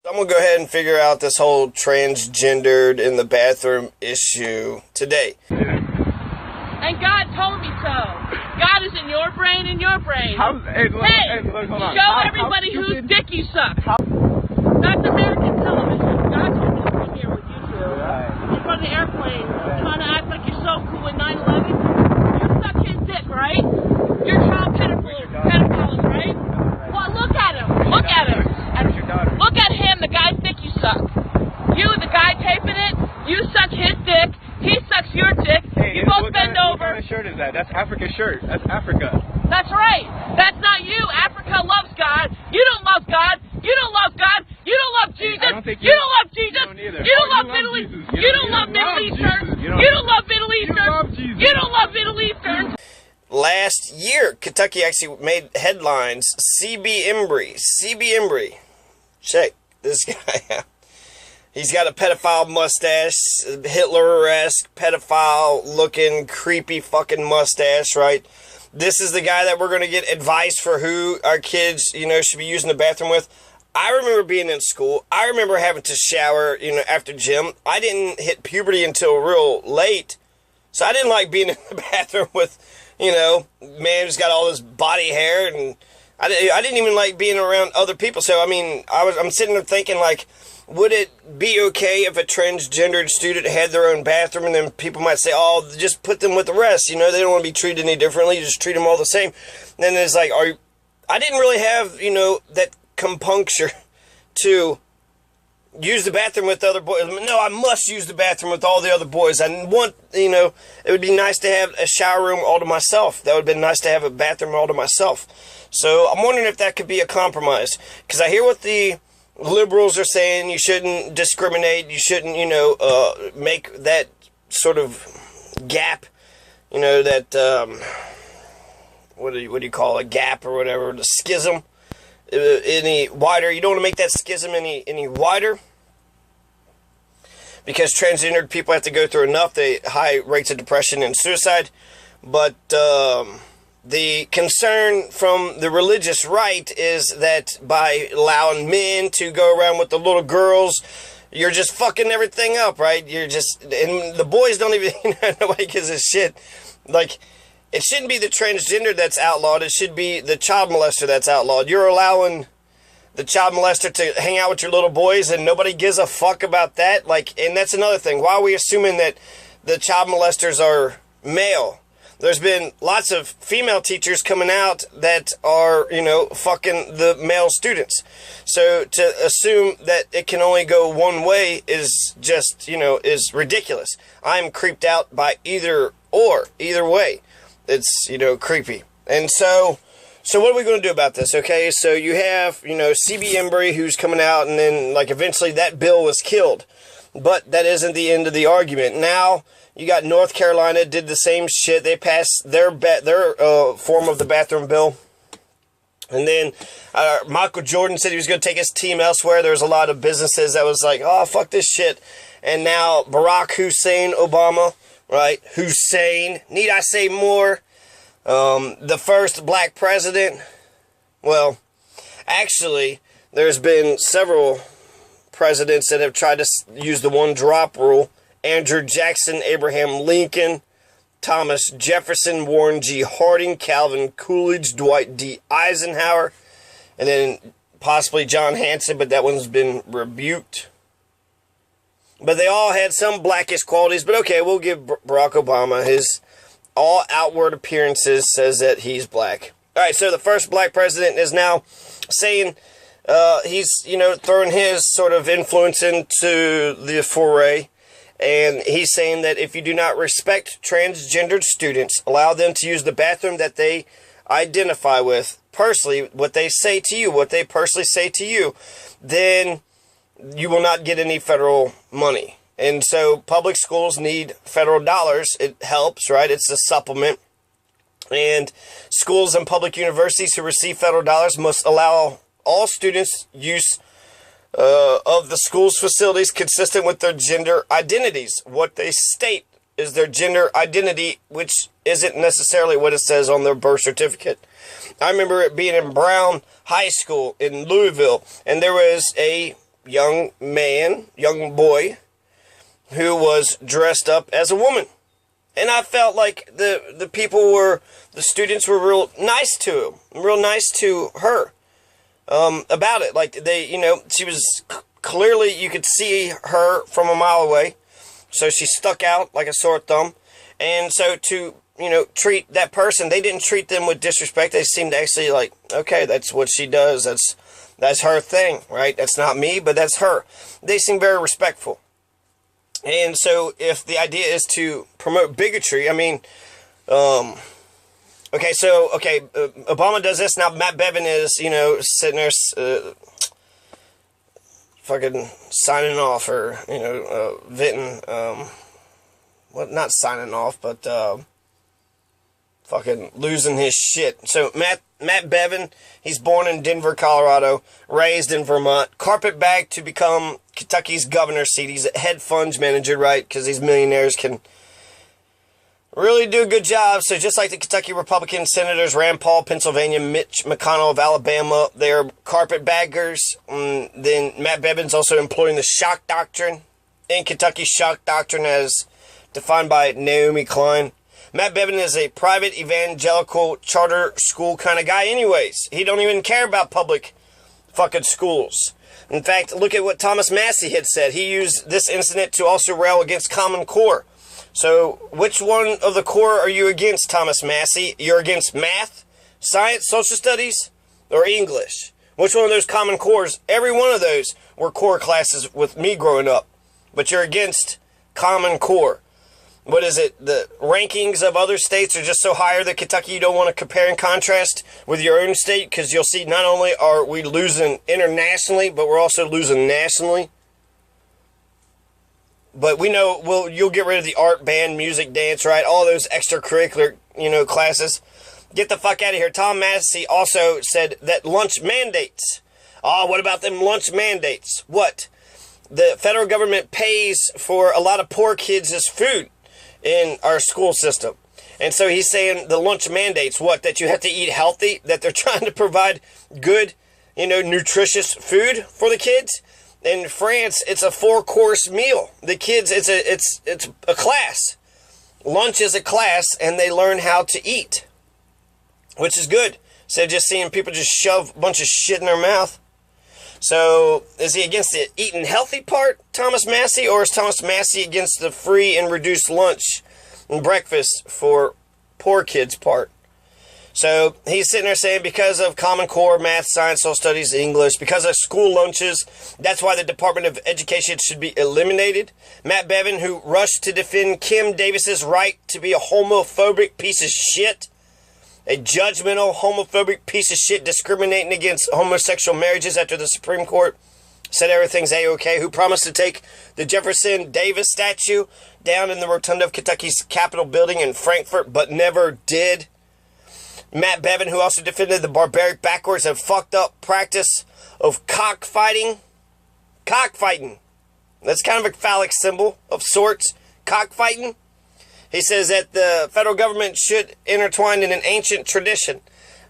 I'm going to go ahead and figure out this whole transgendered in the bathroom issue today. And God told me so. God is in your brain and your brain. Hold on. Show everybody whose dick you suck. That's American television. God told me to come here with you two. In front of the airplane. Trying to act like you're so cool with 9/11. You suck his dick, right? You're child pedophiles, right? Well, look at him. Look at him. Look at him, the guy's dick you suck. You, the guy taping it, you suck his dick, he sucks your dick, you both bend over. What kind of shirt is that? That's Africa's shirt. That's Africa. That's right. That's not you. Africa loves God. You don't love God. You don't love God. You don't love Jesus. I don't think you don't love Jesus. You don't love Middle East. You don't love Middle Eastern. You don't love Middle Eastern. You don't love Middle Eastern. Last year, Kentucky actually made headlines. CB Embry. Check this guy out. He's got a pedophile mustache, Hitler-esque, pedophile-looking, creepy fucking mustache, right? This is the guy that we're going to get advice for who our kids, should be using the bathroom with. I remember being in school. I remember having to shower, after gym. I didn't hit puberty until real late, so I didn't like being in the bathroom with, man who's got all this body hair, and I didn't even like being around other people. So, I'm sitting there thinking, like, would it be okay if a transgendered student had their own bathroom, and then people might say, oh, just put them with the rest, they don't want to be treated any differently, just treat them all the same. And then it's like, I didn't really have, that compunction to use the bathroom with other boys. No, I must use the bathroom with all the other boys. I want, it would be nice to have a shower room all to myself. That would have been nice to have a bathroom all to myself. So I'm wondering if that could be a compromise. Because I hear what the liberals are saying. You shouldn't discriminate. You shouldn't, make that sort of gap, that, what do you call it, gap or whatever, the schism, any wider. You don't want to make that schism any wider, because transgendered people have to go through enough, the high rates of depression and suicide. But the concern from the religious right is that by allowing men to go around with the little girls, you're just fucking everything up, right? You're just, and the boys don't even, nobody gives a shit. Like, it shouldn't be the transgender that's outlawed. It should be the child molester that's outlawed. You're allowing the child molester to hang out with your little boys, and nobody gives a fuck about that. Like, and that's another thing. Why are we assuming that the child molesters are male? There's been lots of female teachers coming out that are, fucking the male students. So to assume that it can only go one way is just, is ridiculous. I'm creeped out by either way. It's, creepy. And so what are we going to do about this? Okay, so you have, CB Embry who's coming out, and then, like, eventually that bill was killed. But that isn't the end of the argument. Now, you got North Carolina did the same shit. They passed their form of the bathroom bill. And then Michael Jordan said he was going to take his team elsewhere. There was a lot of businesses that was like, oh, fuck this shit. And now Barack Hussein Obama, right? Hussein, need I say more? The first black president. Well, actually, there's been several presidents that have tried to use the one-drop rule. Andrew Jackson, Abraham Lincoln, Thomas Jefferson, Warren G. Harding, Calvin Coolidge, Dwight D. Eisenhower, and then possibly John Hanson, but that one's been rebuked. But they all had some blackish qualities, but okay, we'll give Barack Obama his all outward appearances says that he's black. All right, so the first black president is now saying he's, throwing his sort of influence into the foray. And he's saying that if you do not respect transgendered students, allow them to use the bathroom that they identify with, personally, what they say to you, what they personally say to you, then you will not get any federal money. And so public schools need federal dollars. It helps, right? It's a supplement. And schools and public universities who receive federal dollars must allow all students use of the school's facilities consistent with their gender identities. What they state is their gender identity, which isn't necessarily what it says on their birth certificate. I remember it being in Brown High School in Louisville, and there was a young boy, who was dressed up as a woman. And I felt like the students were real nice to him, real nice to her, about it. Like, she was clearly, you could see her from a mile away. So she stuck out like a sore thumb. And so to, treat that person, they didn't treat them with disrespect. They seemed actually like, okay, that's what she does. That's her thing, right? That's not me, but that's her. They seem very respectful. And so if the idea is to promote bigotry, I mean, Obama does this. Now Matt Bevin is, sitting there, fucking signing off, or, venting, not signing off, but, fucking losing his shit. So Matt Bevin, he's born in Denver, Colorado, raised in Vermont, carpetbagged to become Kentucky's governor's seat. He's a head funds manager, right? Because these millionaires can really do a good job. So just like the Kentucky Republican Senators, Rand Paul, Pennsylvania, Mitch McConnell of Alabama, they're carpetbaggers. Then Matt Bevin's also employing the shock doctrine. In Kentucky, shock doctrine as defined by Naomi Klein. Matt Bevin is a private evangelical charter school kind of guy anyways. He don't even care about public fucking schools. In fact, look at what Thomas Massie had said. He used this incident to also rail against Common Core. So, which one of the core are you against, Thomas Massie? You're against math, science, social studies, or English? Which one of those Common Cores? Every one of those were core classes with me growing up. But you're against Common Core. What is it? The rankings of other states are just so higher that Kentucky, you don't want to compare and contrast with your own state, because you'll see not only are we losing internationally, but we're also losing nationally. But we know you'll get rid of the art, band, music, dance, right? All those extracurricular, classes. Get the fuck out of here. Tom Massie also said that lunch mandates. Oh, what about them lunch mandates? What? The federal government pays for a lot of poor kids' food in our school system. And so he's saying the lunch mandates, what? That you have to eat healthy? That they're trying to provide good, nutritious food for the kids? In France, it's a 4-course meal. The kids, it's a class. Lunch is a class, and they learn how to eat, which is good. Instead of just seeing people just shove a bunch of shit in their mouth. So, is he against the eating healthy part, Thomas Massie, or is Thomas Massie against the free and reduced lunch and breakfast for poor kids part? So, he's sitting there saying because of Common Core, math, science, social studies, English, because of school lunches, that's why the Department of Education should be eliminated. Matt Bevin, who rushed to defend Kim Davis's right to be a homophobic piece of shit, a judgmental, homophobic piece of shit discriminating against homosexual marriages after the Supreme Court said everything's A-OK, who promised to take the Jefferson Davis statue down in the rotunda of Kentucky's Capitol building in Frankfort, but never did. Matt Bevin, who also defended the barbaric, backwards, and fucked up practice of cockfighting. Cockfighting. That's kind of a phallic symbol of sorts. Cockfighting. He says that the federal government should intertwine in an ancient tradition.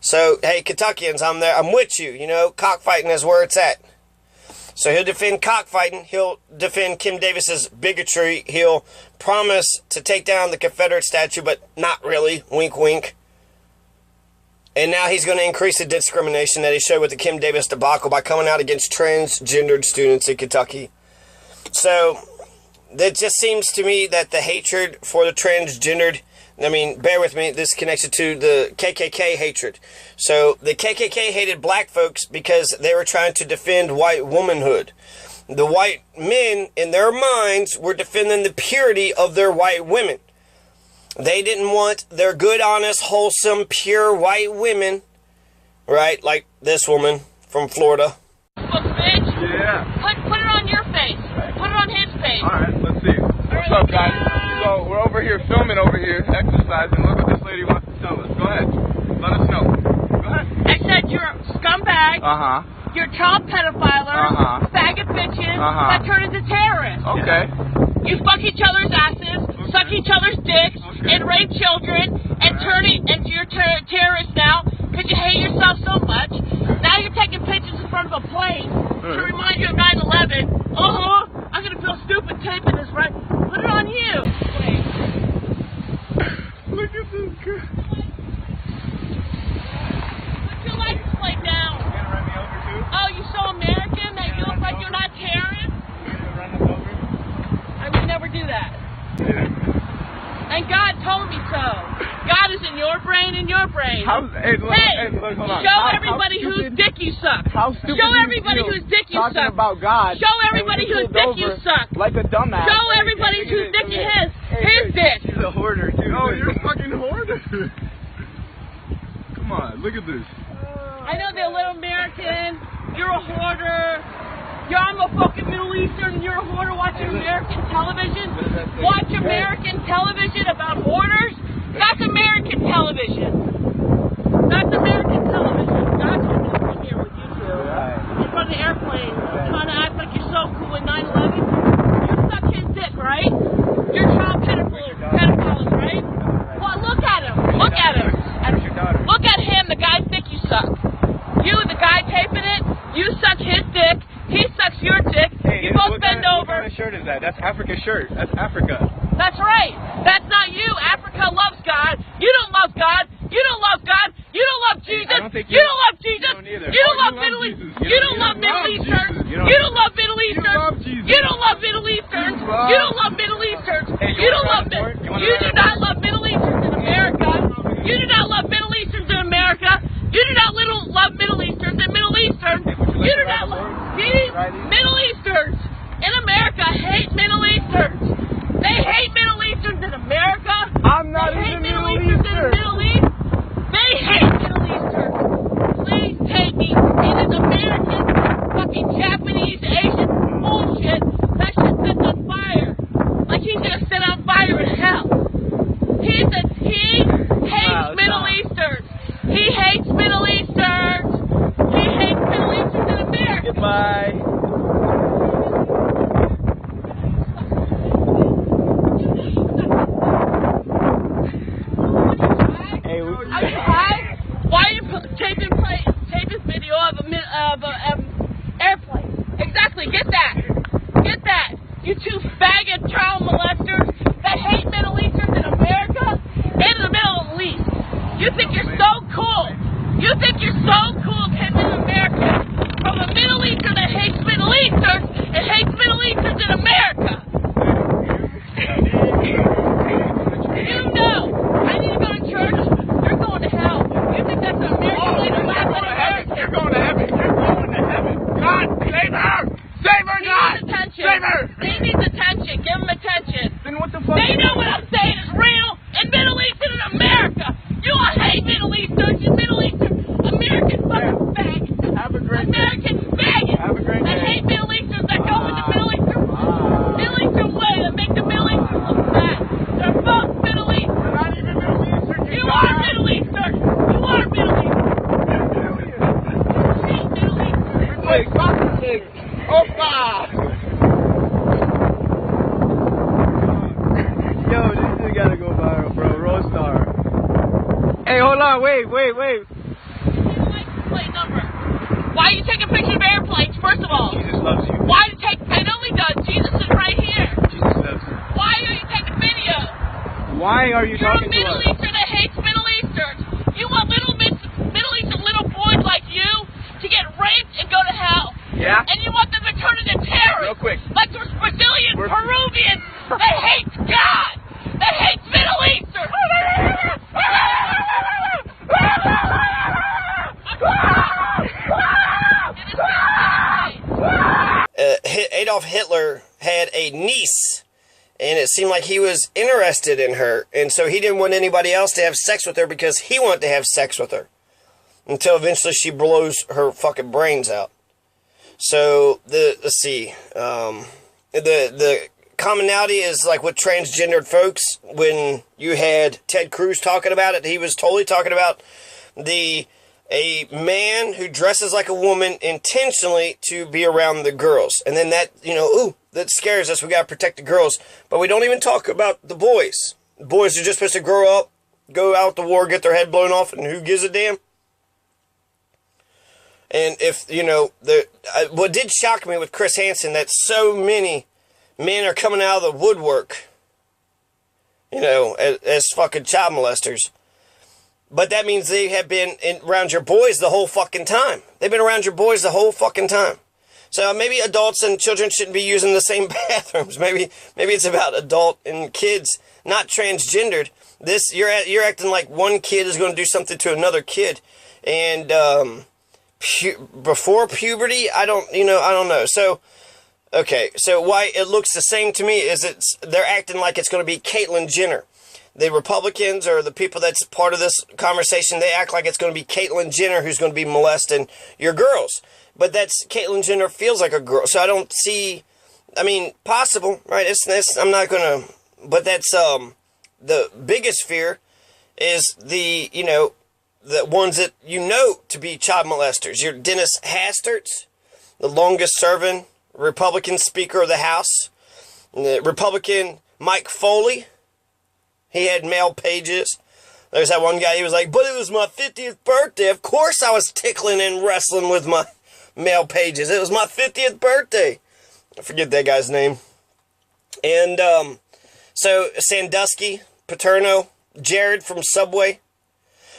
So, hey, Kentuckians, I'm there. I'm with you. Cockfighting is where it's at. So he'll defend cockfighting. He'll defend Kim Davis's bigotry. He'll promise to take down the Confederate statue, but not really. Wink, wink. And now he's going to increase the discrimination that he showed with the Kim Davis debacle by coming out against transgendered students in Kentucky. So, that just seems to me that the hatred for the transgendered, bear with me, this is connected to the KKK hatred. So, the KKK hated black folks because they were trying to defend white womanhood. The white men, in their minds, were defending the purity of their white women. They didn't want their good, honest, wholesome, pure white women, right? Like this woman from Florida. Bitch. Yeah. Put it on your face. Put it on his face. All right, let's see. What's up, guys? So we're over here filming over here, exercising. Look what this lady wants to tell us. Go ahead. Let us know. Go ahead. I said you're a scumbag. You're child pedophiler. Faggot bitches that turn into terrorists. Okay. You fuck each other's asses, suck each other's dicks, and rape children, and and you're terrorists now because you hate yourself so much. Now you're taking pictures in front of a plane to remind you of 9/11. your brain. Hey, look, hold on. Show everybody whose dick you suck. Show everybody whose dick you suck. Talking about God. Show everybody whose dick you suck. Like a dumbass. Show everybody whose dick you has. His dick. She's a hoarder, too. No, you're a fucking hoarder. Come on, look at this. I know they're a little American. You're a hoarder. I'm a fucking Middle Eastern. You're a hoarder watching American television. Watch American television about hoarders. That's American television. That's American television. That's what this one here with you two. In front of the airplane. Trying to act like you're so cool with 9/11. You suck his dick, right? You're child pedophiles, right? Well, look at him. Look at him. Look at him, the guy's dick you suck. You, the guy taping it, you suck his dick. He sucks your dick. Hey, you both bend over. What kind of shirt is that? That's Africa's shirt. That's Africa. That's right. That's not you. Africa loves God. You don't love God. You don't love God. You don't love Jesus. I don't think you don't love Jesus. You don't love Middle Easterns. You don't love Middle Easterns. You don't love Middle Easterns. You don't love Middle Easterns. You don't love Middle Easterns. You don't love You do not love Middle Easterns in America. You do not love Middle Easterns in America. You do not love Middle Easterns in Middle Eastern. You do not love Middle Easterns in America hate Middle Easterns. They hate Middle Easterns in America. I'm not even Middle Eastern. Middle East. They hate Middle Easterns. Please take me. It is American, fucking Japanese, Asian bullshit. That shit sets on fire. Like he's gonna set on fire in hell. He hates Middle Easterns. He hates Middle Easterns. He hates Middle Easterns in America. Goodbye. Are you high? Why are you taping video of an airplane? Exactly. Get that. Get that. You two faggot child molesters that hate Middle Easterns in America and in the Middle East. You think you're so cool. You think you're so cool, came in America from a Middle Eastern that hates Middle Easterns and hates Middle Easterns in America. You know. I need to go to church. You're going to hell. You think that's an American way to laugh at Americans? You're going to heaven. You're going to heaven. God, save her. Save her, God. He needs attention. Save her. He needs attention. Give him attention. Then what the fuck? They know what I'm saying is real in Middle Eastern and America. You all hate Middle Easterns. You Middle Eastern American fucking faggots. Have a great American faggots. Have a great that day. hate Middle Easterns that go in the Middle Eastern way that make the Middle Eastern look bad. They're both Middle Eastern. You're not even Middle Eastern. You are Middle Eastern. You are Middle Eastern. You hate Middle Eastern. Wait, fucking Opa! Yo, this shit gotta go viral, bro. Roadstar. Hey, hold on, wait. License plate number. Why are you taking pictures of airplanes, first of all? Jesus loves you. Why do you take, I know he does. Jesus is right here. Jesus loves you. Why are you taking video? Why are you You're talking a to Middle us? Eastern that hates Middle Easterns. You want Middle Eastern little boys like you to get raped and go to hell. Yeah? And you want them to turn into terrorists. Real quick. Like those Brazilian, Peruvians that hate God. That hates Middle Eastern. Adolf Hitler had a niece, and it seemed like he was interested in her, and so he didn't want anybody else to have sex with her because he wanted to have sex with her, until eventually she blows her fucking brains out. So let's see, the commonality is like with transgendered folks. When you had Ted Cruz talking about it, he was totally talking about a man who dresses like a woman intentionally to be around the girls. And then that, that scares us. We got to protect the girls. But we don't even talk about the boys. The boys are just supposed to grow up, go out to war, get their head blown off, and who gives a damn? And if, what did shock me with Chris Hansen, that so many men are coming out of the woodwork, as fucking child molesters. But that means they have been around your boys the whole fucking time. They've been around your boys the whole fucking time. So maybe adults and children shouldn't be using the same bathrooms. Maybe it's about adult and kids, not transgendered. This you're acting like one kid is going to do something to another kid, and before puberty, I don't know. So okay, so why it looks the same to me is they're acting like it's going to be Caitlyn Jenner. The Republicans or the people that's part of this conversation, they act like it's going to be Caitlyn Jenner who's going to be molesting your girls. But that's Caitlyn Jenner feels like a girl, so I don't see. I mean, possible, right? I'm not going to. But that's the biggest fear is the ones that to be child molesters. Your Dennis Hastert, the longest serving Republican Speaker of the House, and the Republican Mike Foley. He had male pages. There's that one guy, he was like, but it was my 50th birthday. Of course I was tickling and wrestling with my male pages. It was my 50th birthday. I forget that guy's name. And so Sandusky, Paterno, Jared from Subway.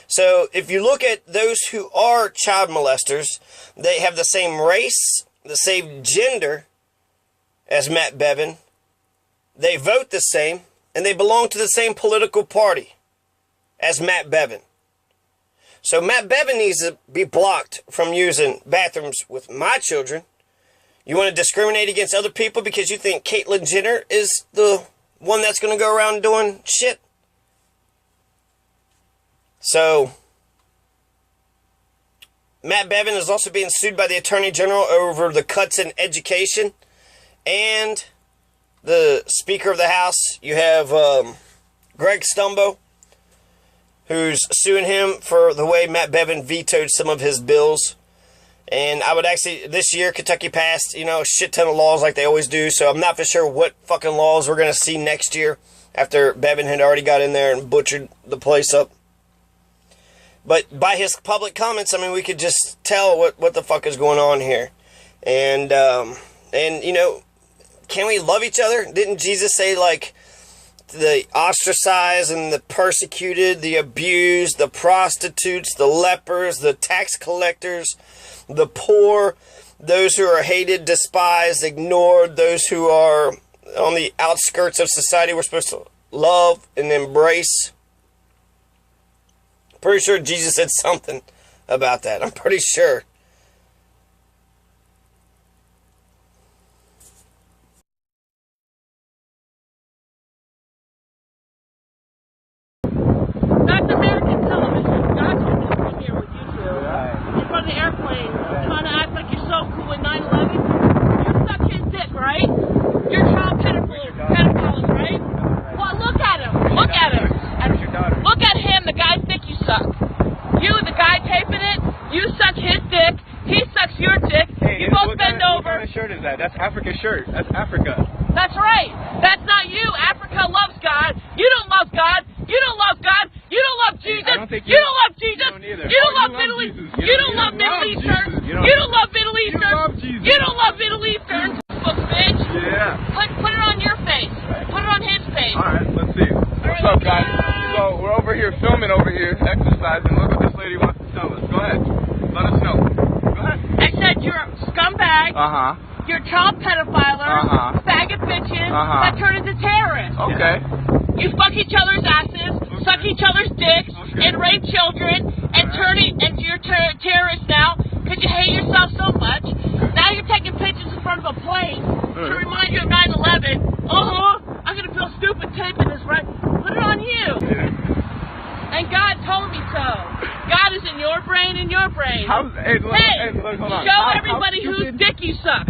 So if you look at those who are child molesters, they have the same race, the same gender as Matt Bevin. They vote the same. And they belong to the same political party as Matt Bevin. So Matt Bevin needs to be blocked from using bathrooms with my children. You want to discriminate against other people because you think Caitlyn Jenner is the one that's going to go around doing shit? So Matt Bevin is also being sued by the Attorney General over the cuts in education and the Speaker of the House. You have Greg Stumbo, who's suing him for the way Matt Bevin vetoed some of his bills. And I would actually, this year, Kentucky passed, a shit ton of laws like they always do. So I'm not for sure what fucking laws we're going to see next year after Bevin had already got in there and butchered the place up. But by his public comments, I mean, we could just tell what the fuck is going on here. And can we love each other? Didn't Jesus say, like, the ostracized and the persecuted, the abused, the prostitutes, the lepers, the tax collectors, the poor, those who are hated, despised, ignored, those who are on the outskirts of society we're supposed to love and embrace? Pretty sure Jesus said something about that. I'm pretty sure. That's American television. God told me to come here with you two. In front of the airplane. Trying to act like you're so cool in 9/11. You suck his dick, right? You're child pedophiles, right? Well, look at him. Look at him. Look at him, the guy's dick you suck. You, the guy taping it, you suck his dick. He sucks your dick. Hey, you both bend over. What kind of shirt is that? That's Africa's shirt. That's Africa. That's right. That's not you. Africa loves God. You don't love God. You don't love God. You don't love Jesus. I don't think you don't love Jesus. You don't, you don't love Middle East. You don't love Middle Eastern. You don't love Middle Eastern. You don't love Middle Eastern. Bitch. Yeah. Put it on your face. Put it on his face. All right. Let's see. What's up, guys? So we're over here filming over here, exercising. Look what this lady wants to tell us. Go ahead. Let us know. Go ahead. I said you're a scumbag. You're child pedophilers, faggot bitches that turn into terrorists. Okay. You fuck each other's asses, suck each other's dicks, and rape children, and turn it into your terrorists now because you hate yourself so much. Now you're taking pictures in front of a plane to remind you of 9/11. I'm going to feel stupid taping this, right? Put it on you. And God told me so. God is in your brain and your brain. Hey, hold on. Show everybody whose dick you suck.